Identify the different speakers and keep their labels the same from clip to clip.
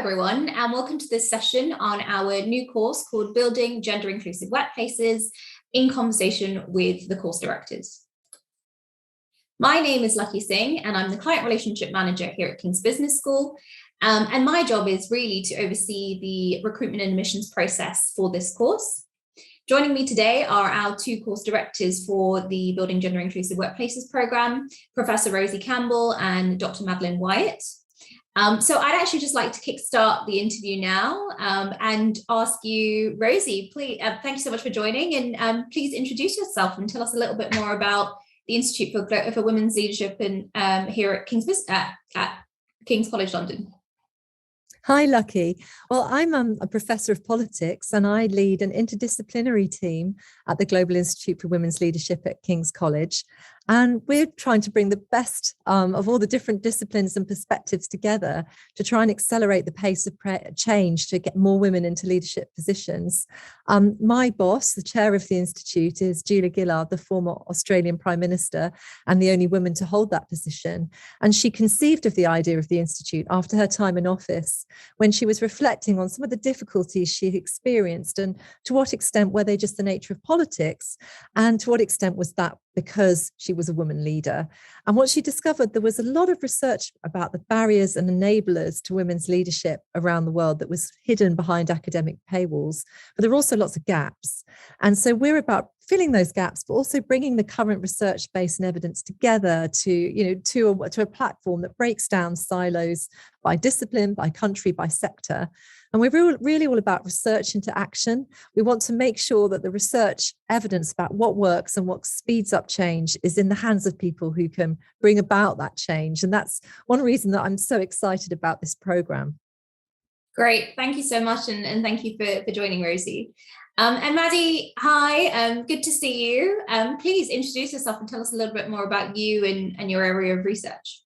Speaker 1: everyone, and welcome to this session on our new course called Building Gender Inclusive Workplaces in conversation with the course directors. My name is Lucky Singh, and I'm the Client Relationship Manager here at King's Business School. And my job is really to oversee the recruitment and admissions process for this course. Joining me today are our two course directors for the Building Gender Inclusive Workplaces programme, Professor Rosie Campbell and Dr. Madeleine Wyatt. So I'd actually just like to kickstart the interview now and ask you, Rosie, please, thank you so much for joining, and please introduce yourself and tell us a little bit more about the Institute for Women's Leadership here at King's College London.
Speaker 2: Hi, Lucky. Well, I'm a professor of politics and I lead an interdisciplinary team at the Global Institute for Women's Leadership at King's College. And we're trying to bring the best of all the different disciplines and perspectives together to try and accelerate the pace of change to get more women into leadership positions. My boss, the chair of the Institute, is Julia Gillard, the former Australian Prime Minister and the only woman to hold that position. And she conceived of the idea of the Institute after her time in office, when she was reflecting on some of the difficulties she experienced and to what extent were they just the nature of politics, and to what extent was that because she was a woman leader. And what she discovered, there was a lot of research about the barriers and enablers to women's leadership around the world that was hidden behind academic paywalls, but there are also lots of gaps. And so we're about filling those gaps, but also bringing the current research base and evidence together to a platform that breaks down silos by discipline, by country, by sector. And we're really all about research into action. We want to make sure that the research evidence about what works and what speeds up change is in the hands of people who can bring about that change. And that's one reason that I'm so excited about this programme.
Speaker 1: Great. Thank you so much. And thank you for joining, Rosie. And Maddie, hi, good to see you. Please introduce yourself and tell us a little bit more about you and your area of research.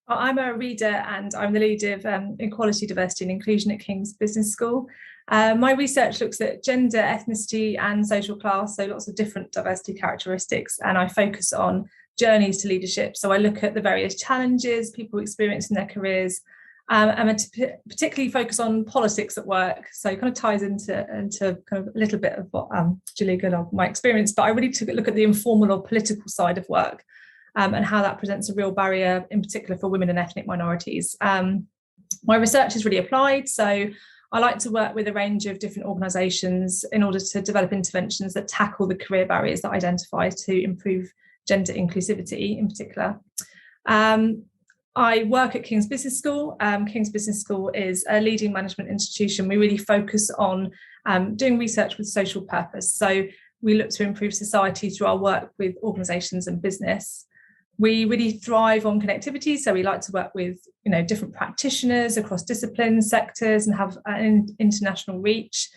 Speaker 3: I'm a reader and I'm the lead of Equality, Diversity and Inclusion at King's Business School. My research looks at gender, ethnicity and social class, so lots of different diversity characteristics, and I focus on journeys to leadership. So I look at the various challenges people experience in their careers, and I particularly focus on politics at work. So it kind of ties into kind of a little bit of what Julia Gillard, my experience, but I really took a look at the informal or political side of work. And how that presents a real barrier, in particular for women and ethnic minorities. My research is really applied, so I like to work with a range of different organisations in order to develop interventions that tackle the career barriers that identify to improve gender inclusivity in particular. I work at King's Business School. King's Business School is a leading management institution. We really focus on doing research with social purpose. So we look to improve society through our work with organisations and business. We really thrive on connectivity, so we like to work with different practitioners across disciplines, sectors, and have an international reach.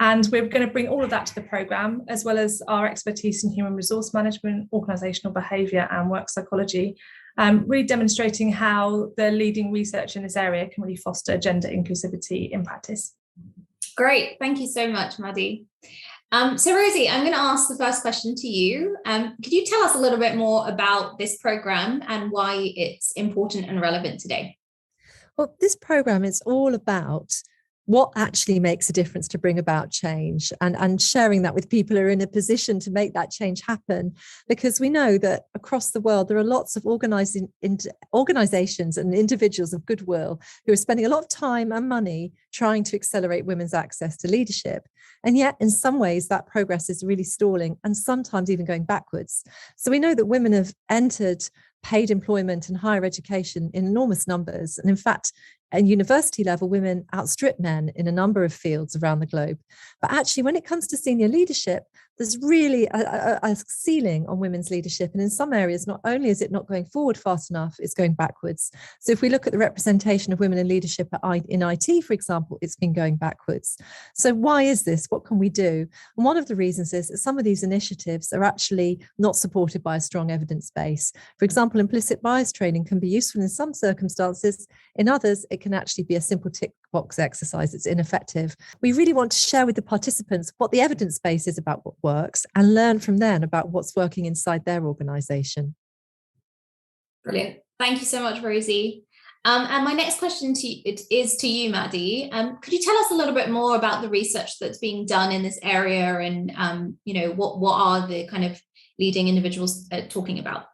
Speaker 3: And we're going to bring all of that to the programme, as well as our expertise in human resource management, organisational behaviour and work psychology, really demonstrating how the leading research in this area can really foster gender inclusivity in practice.
Speaker 1: Great, thank you so much, Maddie. So Rosie, I'm going to ask the first question to you. Could you tell us a little bit more about this programme and why it's important and relevant today?
Speaker 2: Well, this programme is all about what actually makes a difference to bring about change, and sharing that with people who are in a position to make that change happen. Because we know that across the world, there are lots of organisations and individuals of goodwill who are spending a lot of time and money trying to accelerate women's access to leadership. And yet, in some ways, that progress is really stalling and sometimes even going backwards. So we know that women have entered paid employment and higher education in enormous numbers. And in fact, at university level, women outstrip men in a number of fields around the globe. But actually, when it comes to senior leadership, there's really a ceiling on women's leadership. And in some areas, not only is it not going forward fast enough, it's going backwards. So if we look at the representation of women in leadership in IT, for example, it's been going backwards. So why is this? What can we do? And one of the reasons is that some of these initiatives are actually not supported by a strong evidence base. For example, implicit bias training can be useful in some circumstances. In others, it can actually be a simple tick box exercise. It's ineffective. We really want to share with the participants what the evidence base is about what works and learn from them about what's working inside their organisation.
Speaker 1: Brilliant. Thank you so much, Rosie. And my next question is to you, Maddie. Could you tell us a little bit more about the research that's being done in this area, and what are the kind of leading individuals talking about?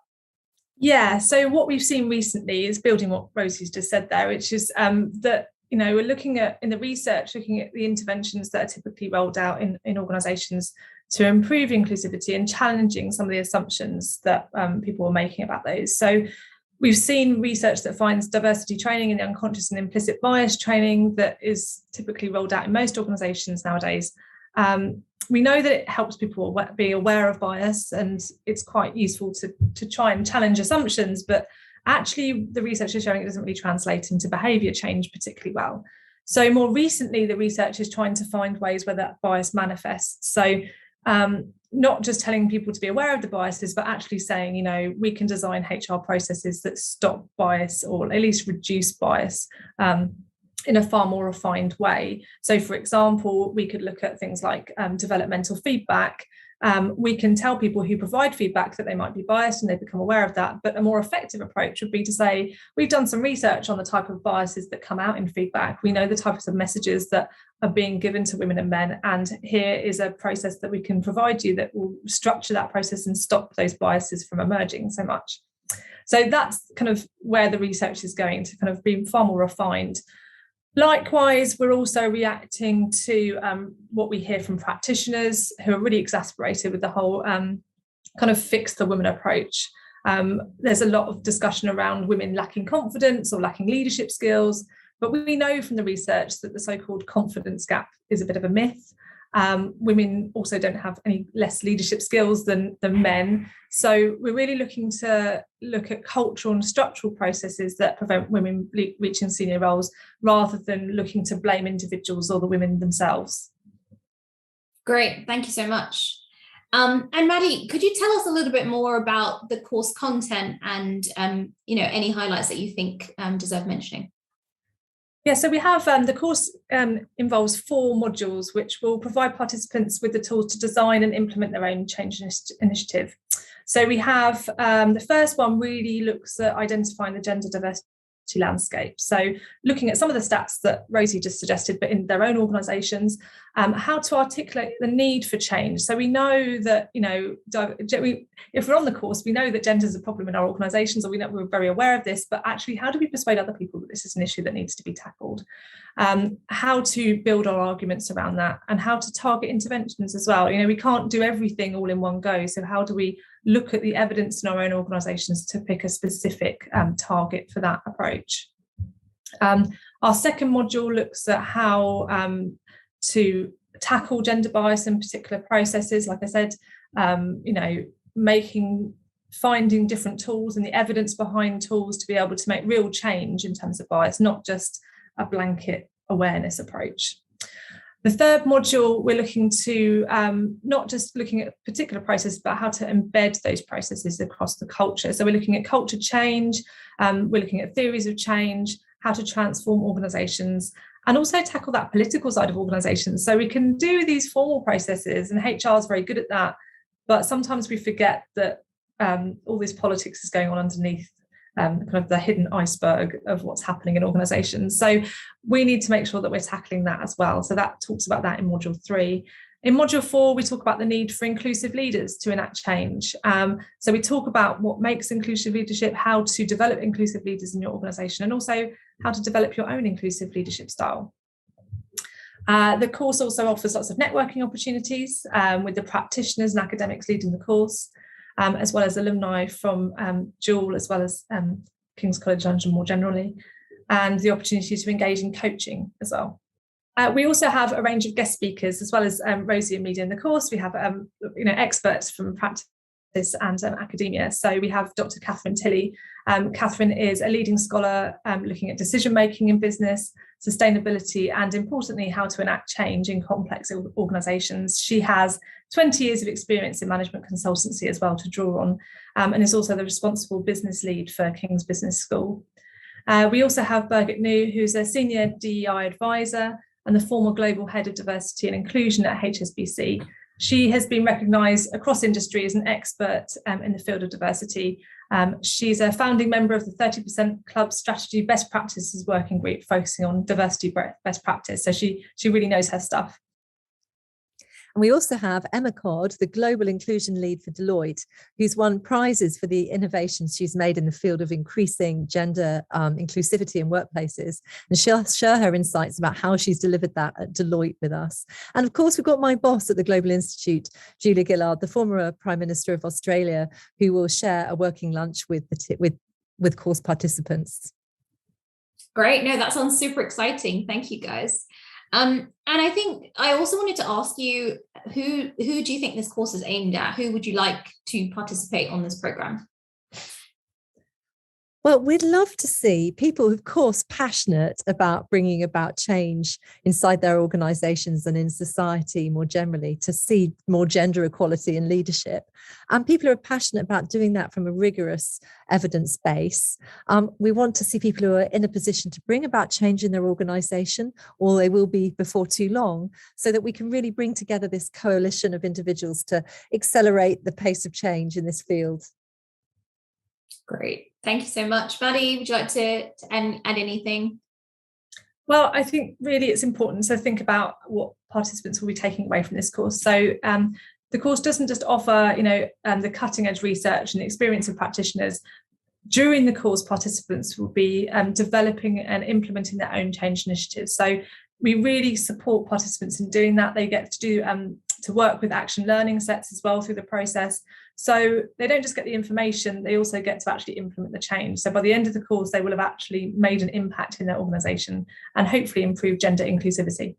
Speaker 3: Yeah, so what we've seen recently is building what Rosie's just said there, which is that we're looking at, in the research, looking at the interventions that are typically rolled out in organisations to improve inclusivity and challenging some of the assumptions that people are making about those. So we've seen research that finds diversity training and unconscious and implicit bias training that is typically rolled out in most organisations nowadays. We know that it helps people be aware of bias, and it's quite useful to try and challenge assumptions, but actually the research is showing it doesn't really translate into behaviour change particularly well. So more recently, the research is trying to find ways where that bias manifests. So not just telling people to be aware of the biases, but actually saying, we can design HR processes that stop bias, or at least reduce bias in a far more refined way. So, for example, we could look at things like developmental feedback. We can tell people who provide feedback that they might be biased, and they become aware of that. But a more effective approach would be to say, we've done some research on the type of biases that come out in feedback. We know the types of messages that are being given to women and men. And here is a process that we can provide you that will structure that process and stop those biases from emerging so much. So that's kind of where the research is going, to kind of be far more refined. Likewise, we're also reacting to what we hear from practitioners who are really exasperated with the whole kind of fix the woman approach. There's a lot of discussion around women lacking confidence or lacking leadership skills, but we know from the research that the so-called confidence gap is a bit of a myth. Women also don't have any less leadership skills than men. So we're really looking to look at cultural and structural processes that prevent women reaching senior roles, rather than looking to blame individuals or the women themselves.
Speaker 1: Great, thank you so much. And Maddie, could you tell us a little bit more about the course content and any highlights that you think deserve mentioning?
Speaker 3: Yeah, so we have the course involves 4 modules, which will provide participants with the tools to design and implement their own change initiative. So we have the first one really looks at identifying the gender diversity landscape. So looking at some of the stats that Rosie just suggested, but in their own organisations, how to articulate the need for change. So we know that, if we're on the course, we know that gender is a problem in our organisations, or we're very aware of this, but actually, how do we persuade other people that this is an issue that needs to be tackled? How to build our arguments around that, and how to target interventions as well. We can't do everything all in one go. So how do we look at the evidence in our own organisations to pick a specific target for that approach? Our second module looks at how to tackle gender bias in particular processes. Like I said, finding different tools and the evidence behind tools to be able to make real change in terms of bias, not just a blanket awareness approach. The third module, we're looking to not just looking at particular processes, but how to embed those processes across the culture. So we're looking at culture change, we're looking at theories of change, how to transform organisations, and also tackle that political side of organisations. So we can do these formal processes, and HR is very good at that, but sometimes we forget that all this politics is going on underneath kind of the hidden iceberg of what's happening in organisations. So we need to make sure that we're tackling that as well. So that talks about that in module 3. In module 4, we talk about the need for inclusive leaders to enact change. So we talk about what makes inclusive leadership, how to develop inclusive leaders in your organisation, and also how to develop your own inclusive leadership style. The course also offers lots of networking opportunities with the practitioners and academics leading the course, as well as alumni from Dual, as well as King's College London more generally, and the opportunity to engage in coaching as well. We also have a range of guest speakers, as well as Rosie and media in the course. We have experts from practice and academia. So we have Dr. Catherine Tilley. Catherine is a leading scholar looking at decision-making in business, sustainability, and importantly, how to enact change in complex organisations. She has 20 years of experience in management consultancy as well to draw on, and is also the responsible business lead for King's Business School. We also have Birgit New, who's a senior DEI advisor and the former global head of diversity and inclusion at HSBC. She has been recognised across industry as an expert in the field of diversity. She's a founding member of the 30% Club Strategy Best Practices Working Group, focusing on diversity best practice. So she really knows her stuff.
Speaker 2: And we also have Emma Codd, the Global Inclusion Lead for Deloitte, who's won prizes for the innovations she's made in the field of increasing gender inclusivity in workplaces. And she'll share her insights about how she's delivered that at Deloitte with us. And of course, we've got my boss at the Global Institute, Julia Gillard, the former Prime Minister of Australia, who will share a working lunch with course participants.
Speaker 1: Great. No, that sounds super exciting. Thank you, guys. And I think I also wanted to ask you, who do you think this course is aimed at? Who would you like to participate on this program?
Speaker 2: Well, we'd love to see people, of course, passionate about bringing about change inside their organisations and in society more generally, to see more gender equality in leadership. And people who are passionate about doing that from a rigorous evidence base. We want to see people who are in a position to bring about change in their organisation, or they will be before too long, so that we can really bring together this coalition of individuals to accelerate the pace of change in this field.
Speaker 1: Great. Thank you so much. Maddie, would you like to add anything?
Speaker 3: Well, I think really it's important to think about what participants will be taking away from this course. So the course doesn't just offer, the cutting edge research and the experience of practitioners. During the course, participants will be developing and implementing their own change initiatives. So we really support participants in doing that. They get to do to work with action learning sets as well through the process. So they don't just get the information, they also get to actually implement the change. So by the end of the course, they will have actually made an impact in their organisation and hopefully improved gender inclusivity.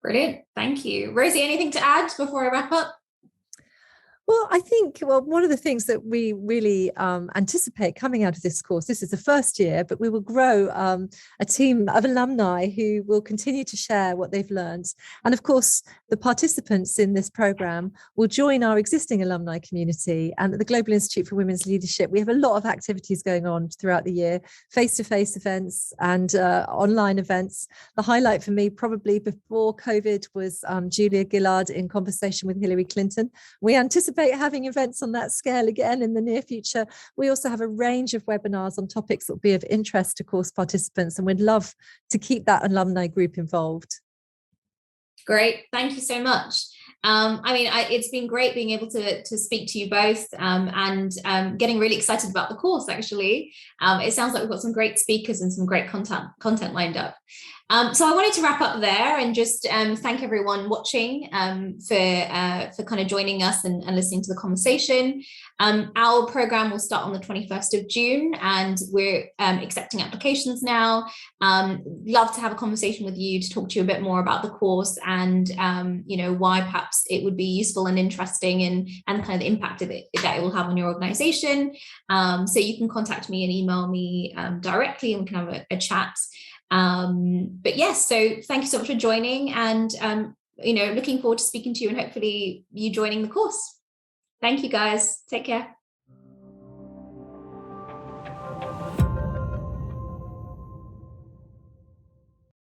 Speaker 1: Brilliant. Thank you. Rosie, anything to add before I wrap up?
Speaker 2: Well, I think, one of the things that we really anticipate coming out of this course, this is the first year, but we will grow a team of alumni who will continue to share what they've learned. And of course, the participants in this programme will join our existing alumni community. And at the Global Institute for Women's Leadership, we have a lot of activities going on throughout the year, face-to-face events and online events. The highlight for me probably before COVID was Julia Gillard in conversation with Hillary Clinton. We anticipate having events on that scale again in the near future. We also have a range of webinars on topics that will be of interest to course participants, and we'd love to keep that alumni group involved.
Speaker 1: Great, thank you so much. It's been great being able to speak to you both and getting really excited about the course, actually. It sounds like we've got some great speakers and some great content lined up. So I wanted to wrap up there and just thank everyone watching for kind of joining us and listening to the conversation. Our program will start on the 21st of June and we're accepting applications now. Love to have a conversation with you to talk to you a bit more about the course and why perhaps it would be useful and interesting and kind of the impact that it will have on your organization. So you can contact me and email me directly and we can have a chat. But yes, so thank you so much for joining and looking forward to speaking to you and hopefully you joining the course. Thank you guys. Take care.